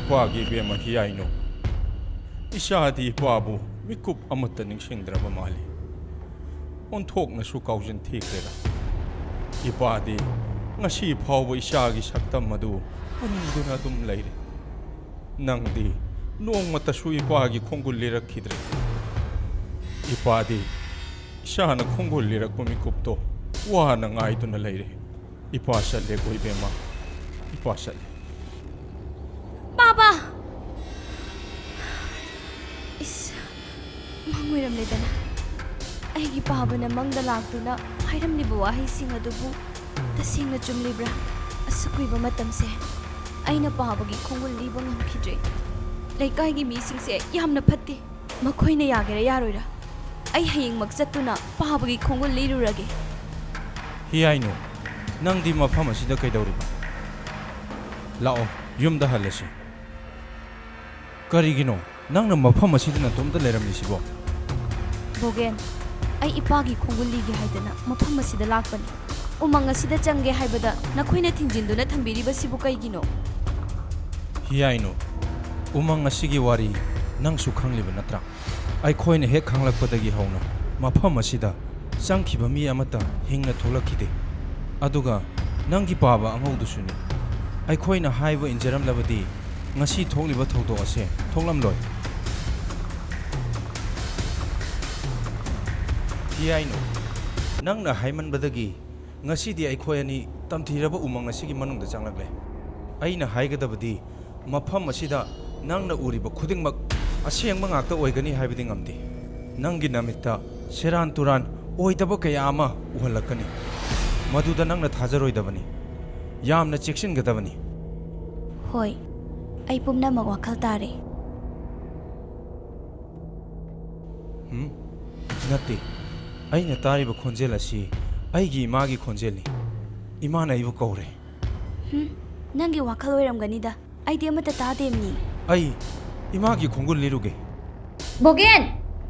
ꯏꯄꯥꯒꯤ ꯏꯕꯦꯝꯃ ꯍꯤꯌꯥꯏꯅꯨ, ꯏꯆꯥꯗꯤ ꯏꯄꯥꯕꯨ ꯃꯤꯀꯨꯞ ꯑꯃꯠꯇ ꯅꯤꯡꯁꯤꯡꯗ꯭ꯔꯕ ꯃꯥꯜꯂꯤ. ꯑꯣꯟꯊꯣꯛꯅꯁꯨ ꯀꯥꯎꯖꯟꯊꯤꯈ꯭ꯔꯦꯗ. ꯏꯄꯥꯗꯤ ꯉꯁꯤ ꯐꯥꯎꯕ ꯏꯆꯥꯒꯤ ꯁꯛꯇꯝ ꯑꯗꯨ ꯎꯅꯤꯡꯗꯨꯅ ꯑꯗꯨꯝ ꯂꯩꯔꯦ. ꯅꯪꯗꯤ ꯅꯣꯡꯃꯇꯁꯨ ꯏꯄꯥꯒꯤ ꯈꯣꯡꯒꯨꯜ ꯂꯤꯔꯛꯈꯤꯗ꯭ꯔꯦ. ꯏꯄꯥꯗꯤ ꯏꯆꯥꯅ ꯈꯣꯡꯒꯨꯜ ꯂꯤꯔꯛꯄ ꯃꯤꯀꯨꯞꯇꯣ ꯋꯥꯅ ꯉꯥꯏꯗꯨꯅ ꯂꯩꯔꯦ. ꯏꯄꯥ ꯆꯠꯂꯦꯀꯣ ꯏꯕꯦꯝꯃ, ꯏꯄꯥ ꯆꯠꯂꯦ. Papa! Mang oiramledana. Aigi pabana mangda lagtuna hairamliba wahaising adubu tasengna chumlibra. Asukuiba matamse aina pabagi khongul liba ngamkhidre. Leikaigi misingse yamna phatte. Makhoina yagera yaroira. Ai hayengmak chattuna pabagi khongul lirurage. Hiyainu, nangdi mafam asida kaidawriba? Lao, yumda halasi. Karigino, nangna mafam asida natomda leiramlisibo? Bogen, ai ipagi khongul ligi haidana mafam asida lakpani. Umang asida change haibada nakhoina thingjinduna thambiriba sibu kaigino? Hiyainu, umang asigi wari nangsu khangliba natra. Aikhoina hek khanglakpadagi hauna mafam asida changkhiba mi amata hingna tholakhide. Aduga nanggi paba angaudusuni. Aikhoina haiba injaramlabadi ngasi thokliba thokdok ase thoklamloi. Hiyainu, nangna haimanbadagi ngasidi aikhoyani tamthiraba umang asigi manungda changlakle. Aina haigadabadi mafam asida nangna uriba khudingmak asengba ngakta oigani haibadi ngamdi. Nanggi namitta seran turan oidaba kaya ama uhalakani. Maduda nangna thajaroidabani. Yamna cheksingadabani. Hoi, ai pumnamak wakhal tare. Natti, aina tariba khonjel asi aigi imagi khonjelni. Imana ibu kaure. Nangi wakhal oiramganida. Aidi amata tademni. Ai imagi khongul liruge. Bogen!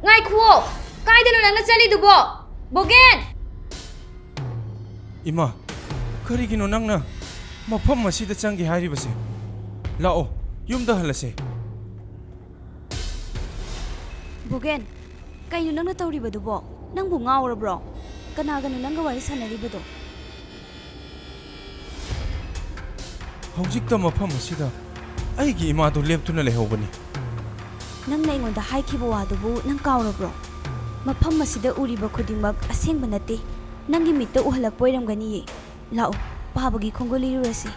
Ngai khuo! Kaidano nangna chalidubo? Bogen! Ima, karigino nangna mafam asida changi hairibase. Lao, yumda halase. Bogen, kaino nangna tawribadubo? Nangbu ngaurabro? Kanagano nangga wari sanaribado? Haujikta mafam asida aigi imadu leptuna lehobani. Nangna ingonda haikiba wadubu nang kaurabro? Mafam asida uriba khudingmak asengba nate. Nangi mitta uhalakpa oiramgani ye. Lao, pabagi khongol lirurase.